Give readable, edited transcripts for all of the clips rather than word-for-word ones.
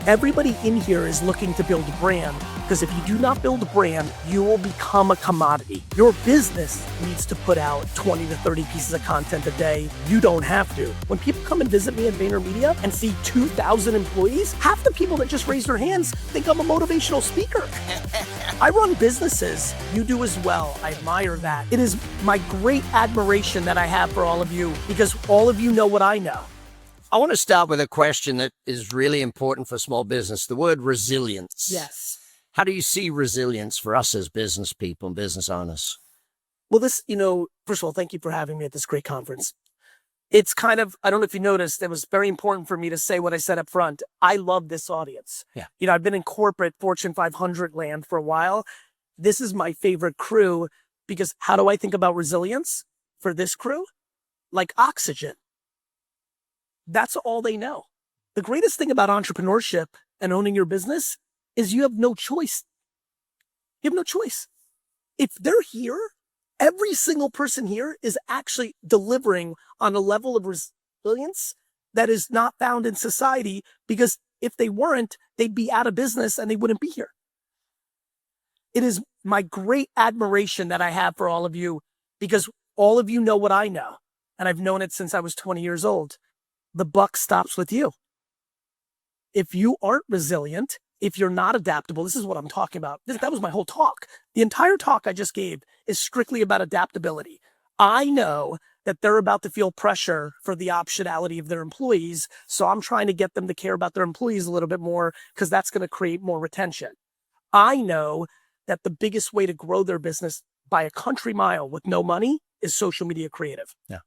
Everybody in here is looking to build a brand, because if you do not build a brand, you will become a commodity. Your business needs to put out 20 to 30 pieces of content a day. You don't have to. When people come and visit me at VaynerMedia and see 2,000 employees, half the people that just raise their hands think I'm a motivational speaker. I run businesses. You do as well. I admire that. It is my great admiration that I have for all of you, because all of you know what I know. I want to start with a question that is really important for small business, the word resilience. Yes. How do you see resilience for us as business people and business owners? Well, this, first of all, thank you for having me at this great conference. It's kind of, I don't know if you noticed, it was very important for me to say what I said up front. I love this audience. Yeah. I've been in corporate Fortune 500 land for a while. This is my favorite crew, because how do I think about resilience for this crew? Like oxygen. That's all they know. The greatest thing about entrepreneurship and owning your business is you have no choice. You have no choice. If they're here, every single person here is actually delivering on a level of resilience that is not found in society, because if they weren't, they'd be out of business and they wouldn't be here. It is my great admiration that I have for all of you, because all of you know what I know, and I've known it since I was 20 years old. The buck stops with you. If you aren't resilient, if you're not adaptable, this is what I'm talking about. That was my whole talk. The entire talk I just gave is strictly about adaptability. I know that they're about to feel pressure for the optionality of their employees, so I'm trying to get them to care about their employees a little bit more, because that's going to create more retention. I know that the biggest way to grow their business by a country mile with no money is social media creative. Yeah.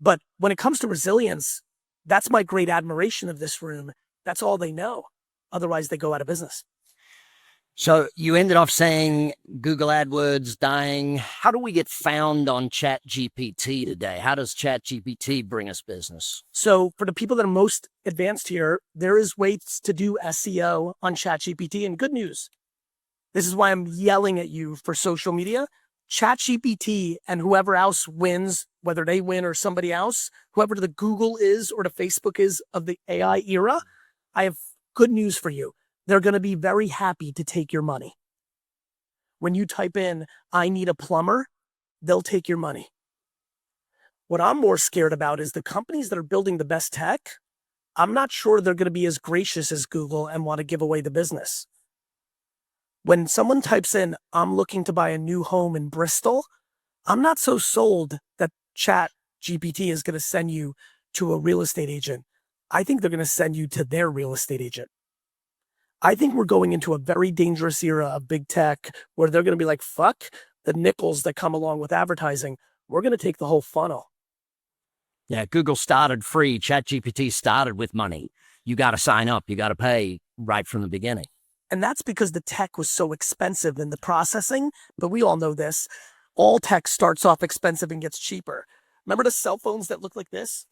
But when it comes to resilience, that's my great admiration of this room. That's all they know. Otherwise, they go out of business. So you ended off saying Google AdWords dying. How do we get found on ChatGPT today? How does ChatGPT bring us business? So for the people that are most advanced here, there is ways to do SEO on ChatGPT. And good news, this is why I'm yelling at you for social media. ChatGPT and whoever else wins, whether they win or somebody else, whoever the Google is or the Facebook is of the AI era, I have good news for you. They're going to be very happy to take your money. When you type in, I need a plumber, they'll take your money. What I'm more scared about is the companies that are building the best tech. I'm not sure they're going to be as gracious as Google and want to give away the business. When someone types in, I'm looking to buy a new home in Bristol, I'm not so sold that ChatGPT is going to send you to a real estate agent. I think they're going to send you to their real estate agent. I think we're going into a very dangerous era of big tech where they're going to be like, fuck the nickels that come along with advertising. We're going to take the whole funnel. Yeah, Google started free. ChatGPT started with money. You got to sign up. You got to pay right from the beginning. And that's because the tech was so expensive in the processing. But we all know this. All tech starts off expensive and gets cheaper. Remember the cell phones that look like this?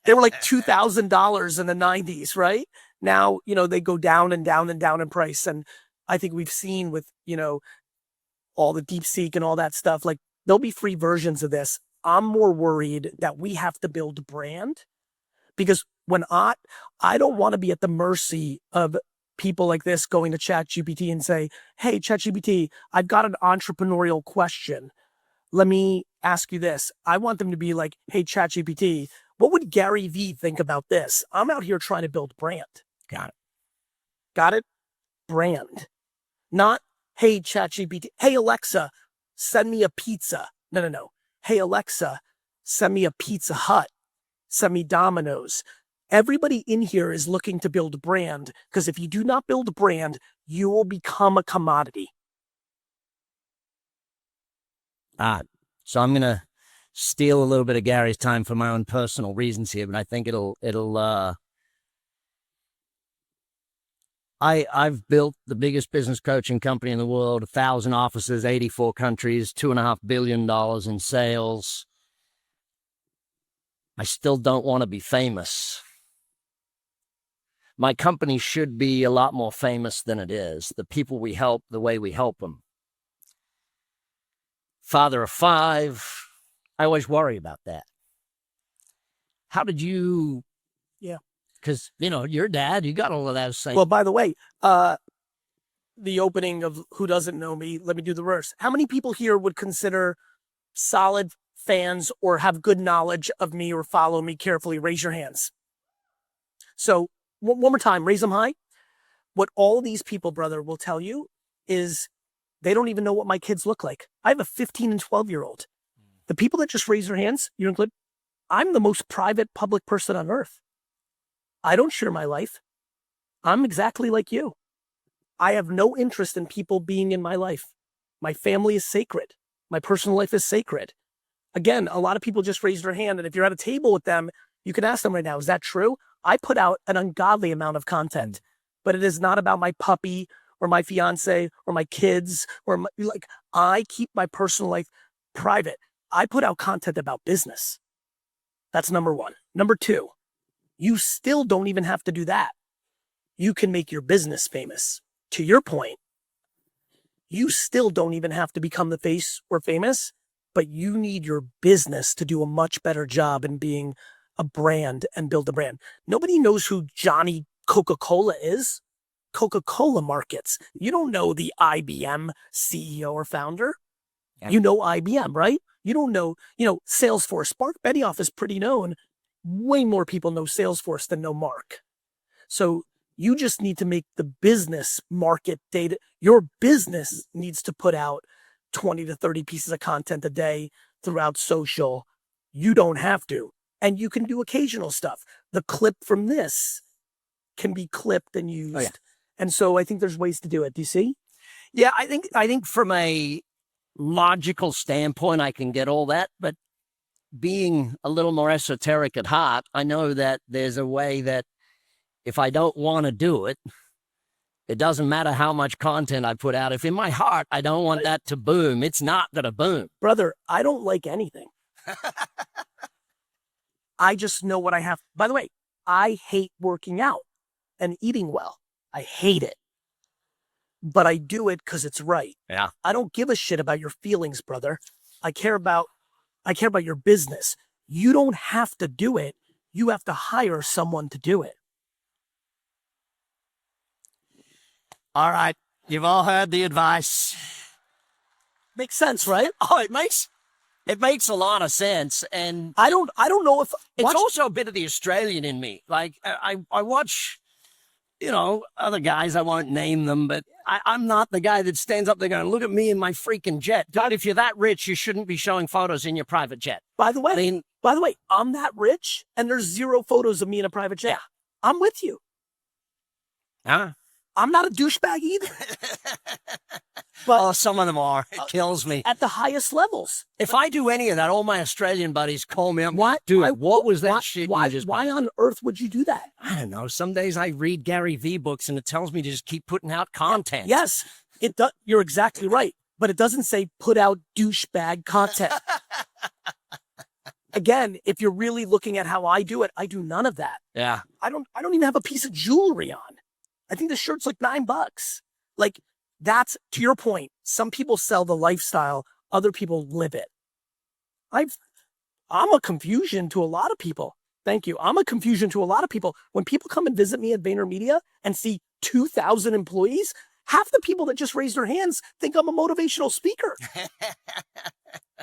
They were like $2,000 in the 90s, right? Now, they go down and down and down in price. And I think we've seen with, all the DeepSeek and all that stuff, like there'll be free versions of this. I'm more worried that we have to build a brand, because when I don't want to be at the mercy of people like this going to ChatGPT and say, hey, ChatGPT, I've got an entrepreneurial question. Let me ask you this. I want them to be like, hey, ChatGPT, what would Gary V think about this? I'm out here trying to build brand. Got it. Got it? Brand. Not, hey, ChatGPT, hey, Alexa, send me a pizza. No. Hey, Alexa, send me a Pizza Hut. Send me Domino's. Everybody in here is looking to build a brand, because if you do not build a brand, you will become a commodity. So I'm going to steal a little bit of Gary's time for my own personal reasons here, but I think I've built the biggest business coaching company in the world, 1,000 offices, 84 countries, $2.5 billion in sales. I still don't want to be famous. My company should be a lot more famous than it is. The people we help, the way we help them. Father of 5, I always worry about that. How did you Because, your dad, you got all of that same. Well, by the way, the opening of Who Doesn't Know Me, let me do the verse. How many people here would consider solid fans or have good knowledge of me or follow me carefully? Raise your hands. So one more time, raise them high. What all these people, brother, will tell you is they don't even know what my kids look like. I have a 15 and 12-year-old. The people that just raise their hands, you include, I'm the most private public person on earth. I don't share my life. I'm exactly like you. I have no interest in people being in my life. My family is sacred. My personal life is sacred. Again, a lot of people just raise their hand, and if you're at a table with them, you can ask them right now, is that true? I put out an ungodly amount of content, but it is not about my puppy or my fiance or my kids or I keep my personal life private. I put out content about business. That's number one. Number two, you still don't even have to do that. You can make your business famous. To your point, you still don't even have to become the face or famous, but you need your business to do a much better job in being a brand and build a brand. Nobody knows who Johnny Coca-Cola is. Coca-Cola markets. You don't know the IBM CEO or founder. Yeah. You know IBM, right? You don't know, Salesforce. Mark Benioff is pretty known. Way more people know Salesforce than know Mark. So you just need to make the business market data. Your business needs to put out 20 to 30 pieces of content a day throughout social. You don't have to. And you can do occasional stuff. The clip from this can be clipped and used. Oh, yeah. And so I think there's ways to do it. Do you see? Yeah, I think from a logical standpoint, I can get all that. But being a little more esoteric at heart, I know that there's a way that if I don't want to do it, it doesn't matter how much content I put out. If in my heart, I don't want that to boom, it's not going to boom. Brother, I don't like anything. I just know what I have. By the way, I hate working out and eating well. I hate it. But I do it because it's right. Yeah. I don't give a shit about your feelings, brother. I care about your business. You don't have to do it. You have to hire someone to do it. All right. You've all heard the advice. Makes sense, right? Oh, it makes a lot of sense. And I don't know if it's also a bit of the Australian in me. Like I watch, other guys, I won't name them, but I'm not the guy that stands up there going, look at me in my freaking jet. God, if you're that rich, you shouldn't be showing photos in your private jet. By the way, I'm that rich and there's 0 photos of me in a private jet. Yeah. I'm with you. Huh? I'm not a douchebag either. But some of them are. It kills me. At the highest levels. If I do any of that, all my Australian buddies call me up. What? Dude, what was that shit? Why on earth would you do that? I don't know. Some days I read Gary V books and it tells me to just keep putting out content. Yes, it does. You're exactly right. But it doesn't say put out douchebag content. Again, if you're really looking at how I do it, I do none of that. Yeah. I don't even have a piece of jewelry on. I think the shirt's like $9. Like, that's, to your point, some people sell the lifestyle, other people live it. I'm a confusion to a lot of people. Thank you. I'm a confusion to a lot of people. When people come and visit me at VaynerMedia and see 2,000 employees, half the people that just raise their hands think I'm a motivational speaker.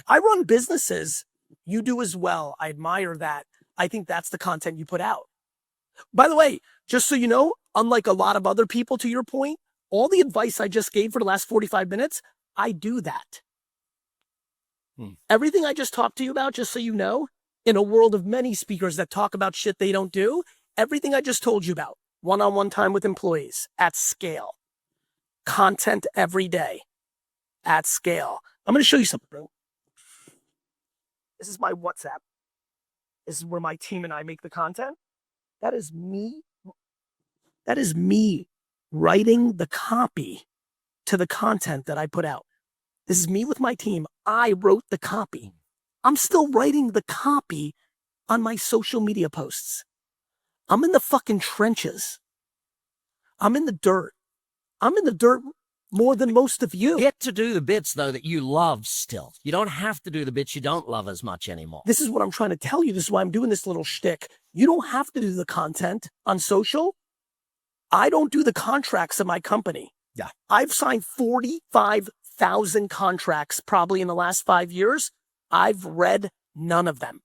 I run businesses. You do as well. I admire that. I think that's the content you put out. By the way, just so you know, unlike a lot of other people, to your point, all the advice I just gave for the last 45 minutes, I do that. Everything I just talked to you about, just so you know, in a world of many speakers that talk about shit they don't do, everything I just told you about, one-on-one time with employees at scale, content every day at scale. I'm going to show you something, bro. This is my WhatsApp. This is where my team and I make the content. That is me. That is me writing the copy to the content that I put out. This is me with my team. I wrote the copy. I'm still writing the copy on my social media posts. I'm in the fucking trenches. I'm in the dirt. I'm in the dirt more than most of you. Get to do the bits, though, that you love still. You don't have to do the bits you don't love as much anymore. This is what I'm trying to tell you. This is why I'm doing this little shtick. You don't have to do the content on social. I don't do the contracts in my company. Yeah. I've signed 45,000 contracts probably in the last 5 years. I've read none of them.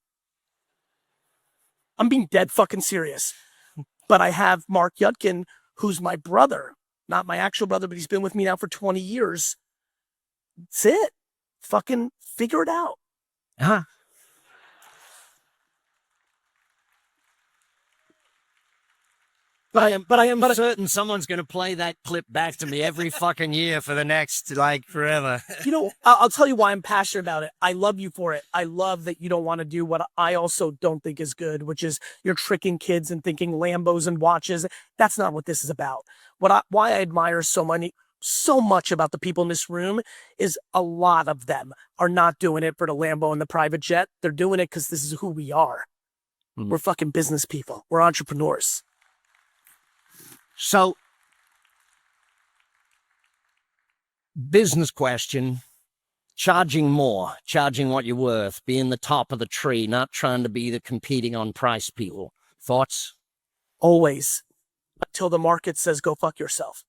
I'm being dead fucking serious. But I have Mark Yudkin, who's my brother, not my actual brother, but he's been with me now for 20 years. That's it. Fucking figure it out. Uh-huh. But I am certain someone's going to play that clip back to me every fucking year for the next, like, forever. You know, I'll tell you why I'm passionate about it. I love you for it. I love that you don't want to do what I also don't think is good, which is you're tricking kids and thinking Lambos and watches. That's not what this is about. Why I admire so much about the people in this room is a lot of them are not doing it for the Lambo and the private jet. They're doing it because this is who we are. We're fucking business people. We're entrepreneurs. So, business question, charging more, charging what you're worth, being the top of the tree, not trying to be the competing on price people. Thoughts? Always. Until the market says, go fuck yourself.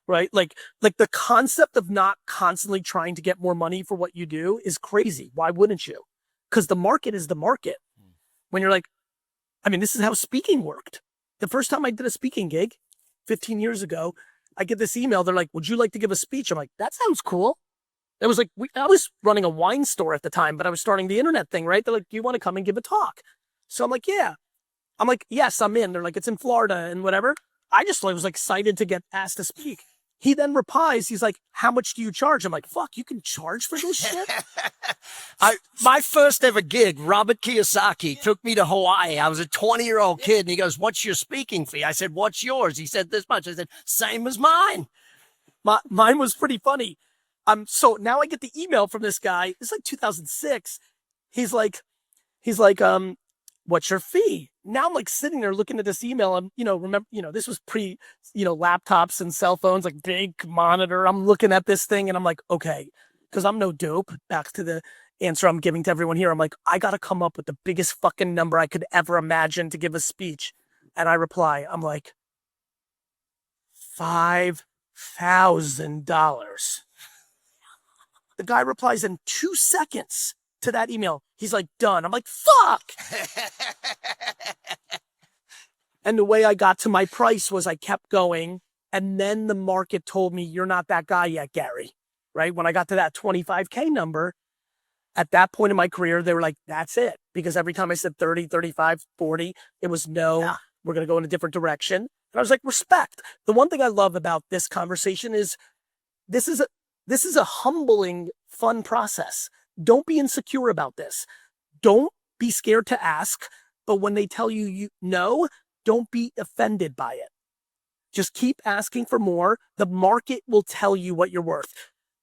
Right? Like the concept of not constantly trying to get more money for what you do is crazy. Why wouldn't you? Because the market is the market. When you're like, I mean, this is how speaking worked. The first time I did a speaking gig 15 years ago, I get this email. They're like, would you like to give a speech? I'm like, that sounds cool. It was like, I was running a wine store at the time, but I was starting the internet thing, right? They're like, do you want to come and give a talk? So I'm like, yeah. I'm like, yes, I'm in. They're like, it's in Florida and whatever. I just was like excited to get asked to speak. He then replies, he's like, how much do you charge? I'm like, fuck, you can charge for this shit? My first ever gig, Robert Kiyosaki took me to Hawaii. I was a 20-year-old kid, and he goes, what's your speaking fee? I said, what's yours? He said, this much. I said, same as mine. Mine was pretty funny. So now I get the email from this guy. It's like 2006. He's like, what's your fee? Now I'm like sitting there looking at this email. And, remember, this was pre, laptops and cell phones, like big monitor. I'm looking at this thing and I'm like, okay, because I'm no dope. Back to the answer I'm giving to everyone here. I'm like, I got to come up with the biggest fucking number I could ever imagine to give a speech. And I reply, I'm like, $5,000. The guy replies in 2 seconds to that email. He's like, done. I'm like, fuck. And the way I got to my price was I kept going. And then the market told me, you're not that guy yet, Gary. Right? When I got to that 25K number, at that point in my career, they were like, that's it. Because every time I said 30, 35, 40, it was no, we're going to go in a different direction. And I was like, respect. The one thing I love about this conversation is this is a humbling, fun process. Don't be insecure about this. Don't be scared to ask. But when they tell you no, don't be offended by it. Just keep asking for more. The market will tell you what you're worth.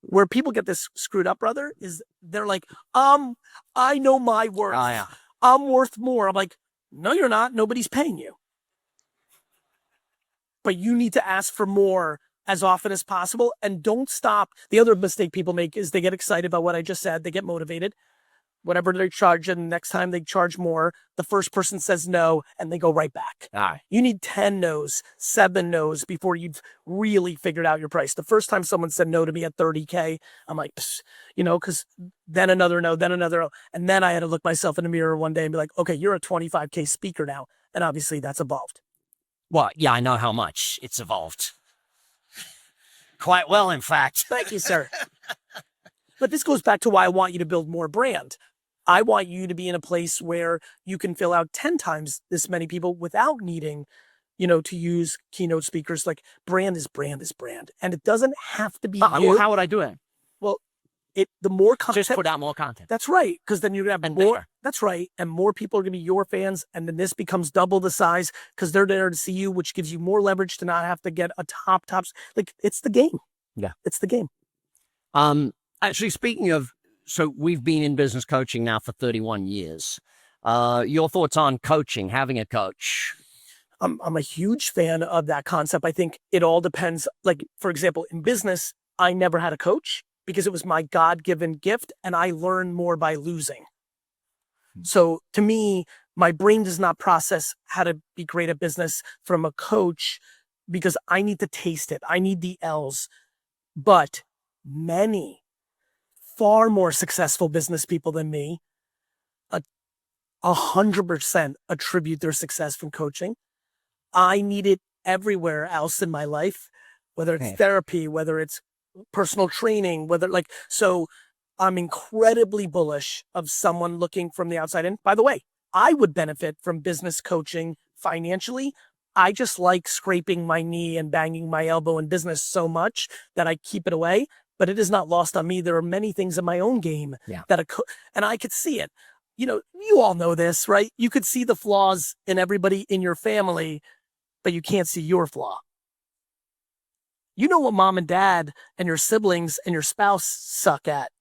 Where people get this screwed up, brother, is they're like, I know my worth. Oh, yeah. I'm worth more. I'm like, no, you're not. Nobody's paying you. But you need to ask for more as often as possible and don't stop. The other mistake people make is they get excited about what I just said. They get motivated. Whatever they're charging, next time they charge more, the first person says no, and they go right back. You need 10 no's, 7 no's before you've really figured out your price. The first time someone said no to me at 30K, I'm like, because then another no, then another no. And then I had to look myself in the mirror one day and be like, okay, you're a 25K speaker now. And obviously that's evolved. Well, yeah, I know how much it's evolved. Quite well, in fact. Thank you, sir. But this goes back to why I want you to build more brand. I want you to be in a place where you can fill out 10 times this many people without needing, to use keynote speakers. Like brand is brand is brand. And it doesn't have to be you. How would I do it? Well, the more content. Just put out more content. That's right. Because then you're going to have more. Bigger. That's right. And more people are going to be your fans. And then this becomes double the size because they're there to see you, which gives you more leverage to not have to get a tops. Like it's the game. Yeah. It's the game. Actually, speaking of, so we've been in business coaching now for 31 years. Your thoughts on coaching, having a coach? I'm a huge fan of that concept. I think it all depends. Like, for example, in business, I never had a coach because it was my God-given gift and I learned more by losing. So to me, My brain does not process how to be great at business from a coach because I need to taste it. I need the L's. But many far more successful business people than me, 100% attribute their success from coaching. I need it everywhere else in my life, whether it's therapy, whether it's personal training, so I'm incredibly bullish of someone looking from the outside in. By the way, I would benefit from business coaching financially. I just like scraping my knee and banging my elbow in business so much that I keep it away, but it is not lost on me. There are many things in my own game that and I could see it. You all know this, right? You could see the flaws in everybody in your family, but you can't see your flaw. You know what mom and dad and your siblings and your spouse suck at,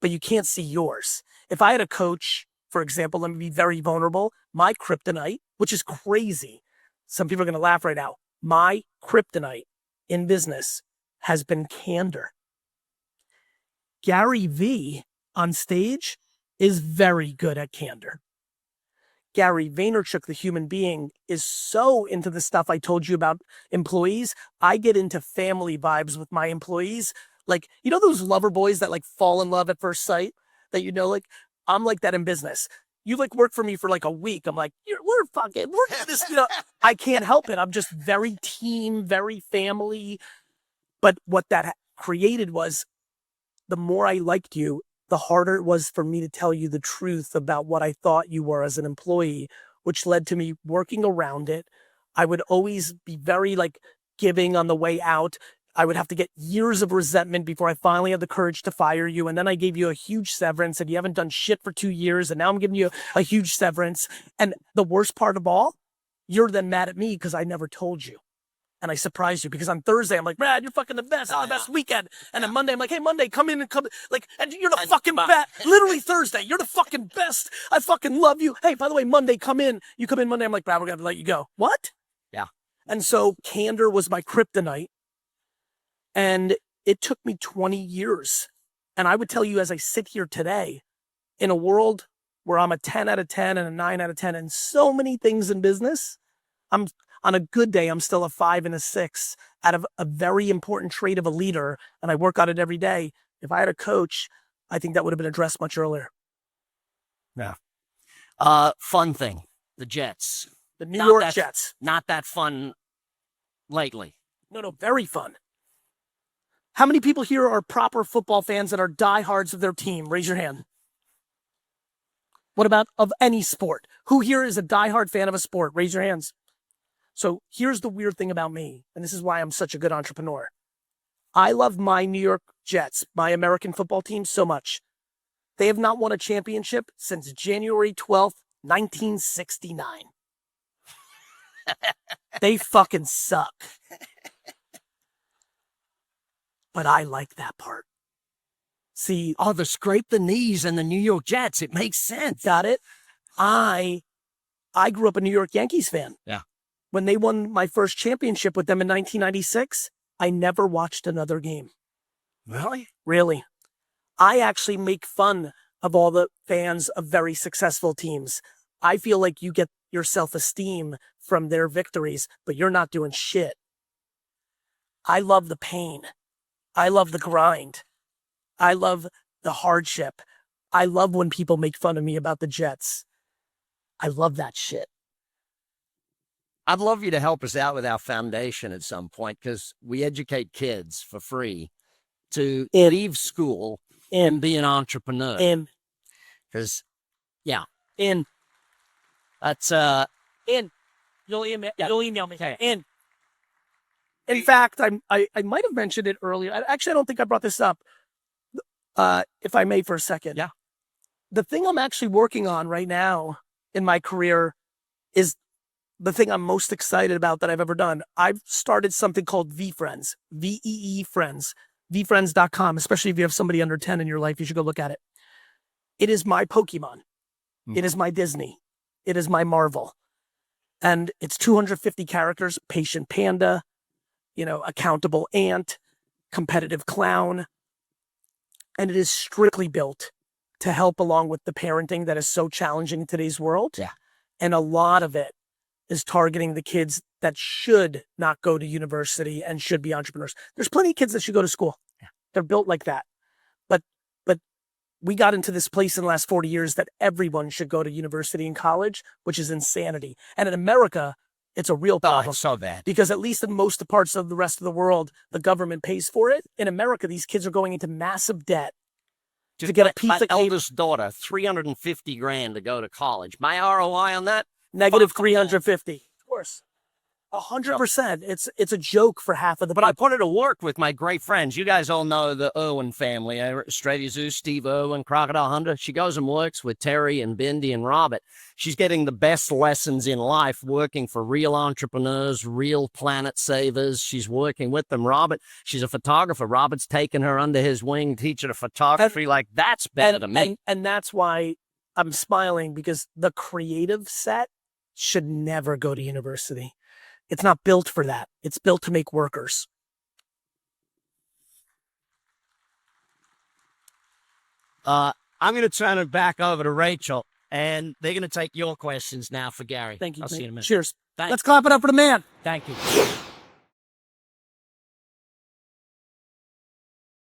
but you can't see yours. If I had a coach, for example, let me be very vulnerable, my kryptonite, which is crazy. Some people are going to laugh right now. My kryptonite in business has been candor. Gary V on stage is very good at candor. Gary Vaynerchuk, the human being, is so into the stuff I told you about employees. I get into family vibes with my employees. Like, those lover boys that fall in love at first sight that, I'm like that in business. You work for me for a week. I'm like, we're this, I can't help it. I'm just very team, very family. But what that created was the more I liked you, the harder it was for me to tell you the truth about what I thought you were as an employee, which led to me working around it. I would always be very giving on the way out. I would have to get years of resentment before I finally had the courage to fire you. And then I gave you a huge severance and you haven't done shit for 2 years. And now I'm giving you a huge severance. And the worst part of all, you're then mad at me because I never told you. And I surprised you because on Thursday, I'm like, Brad, you're fucking the best. The best weekend. And then Monday, I'm like, hey, Monday, come in and come. And you're the fucking best. Literally Thursday, you're the fucking best. I fucking love you. Hey, by the way, Monday, come in. You come in Monday. I'm like, Brad, we're going to let you go. What? Yeah. And so candor was my kryptonite. And it took me 20 years. And I would tell you as I sit here today, in a world where I'm a 10 out of 10 and a 9 out of 10 and so many things in business, on a good day, I'm still a 5 and a 6 out of a very important trait of a leader, and I work on it every day. If I had a coach, I think that would have been addressed much earlier. Yeah. Fun thing, the Jets. The New York Jets. Not that fun lately. No, very fun. How many people here are proper football fans that are diehards of their team? Raise your hand. What about of any sport? Who here is a diehard fan of a sport? Raise your hands. So here's the weird thing about me, and this is why I'm such a good entrepreneur. I love my New York Jets, my American football team, so much. They have not won a championship since January 12th, 1969. They fucking suck. But I like that part. See, the scrape the knees and the New York Jets. It makes sense. Got it? I grew up a New York Yankees fan. Yeah. When they won my first championship with them in 1996, I never watched another game. Really? Really. I actually make fun of all the fans of very successful teams. I feel like you get your self-esteem from their victories, but you're not doing shit. I love the pain. I love the grind. I love the hardship. I love when people make fun of me about the Jets. I love that shit. I'd love you to help us out with our foundation at some point because we educate kids for free to leave school and be an entrepreneur. Because, that's you'll email me. Okay. In fact, I might have mentioned it earlier. Actually, I don't think I brought this up. If I may for a second. Yeah. The thing I'm actually working on right now in my career is the thing I'm most excited about that I've ever done. I've started something called VeeFriends, VEE Friends, VeeFriends.com, especially if you have somebody under 10 in your life, you should go look at it. It is my Pokemon. It is my Disney. It is my Marvel. And it's 250 characters, patient panda, accountable ant, competitive clown. And it is strictly built to help along with the parenting that is so challenging in today's world. Yeah. And a lot of it is targeting the kids that should not go to university and should be entrepreneurs. There's plenty of kids that should go to school. Yeah. They're built like that. But we got into this place in the last 40 years that everyone should go to university and college, which is insanity. And in America, it's a real problem. it's so bad. Because at least in most parts of the rest of the world, the government pays for it. In America, these kids are going into massive debt to get a piece my of cake. eldest daughter, $350,000 to go to college. My ROI on that? Negative 350. Of course. 100%. It's a joke for half of the But I put it to work with my great friends. You guys all know the Irwin family. Australia Zoo, Steve Irwin, Crocodile Hunter. She goes and works with Terry and Bindi and Robert. She's getting the best lessons in life working for real entrepreneurs, real planet savers. She's working with them. Robert, she's a photographer. Robert's taking her under his wing, teaching her photography. That's better to me. And that's why I'm smiling, because the creative set should never go to university. It's not built for that. It's built to make workers. I'm going to turn it back over to Rachel, and they're going to take your questions now for Gary. Thank you. I'll see you in a minute. Cheers. Thanks. Let's clap it up for the man. Thank you.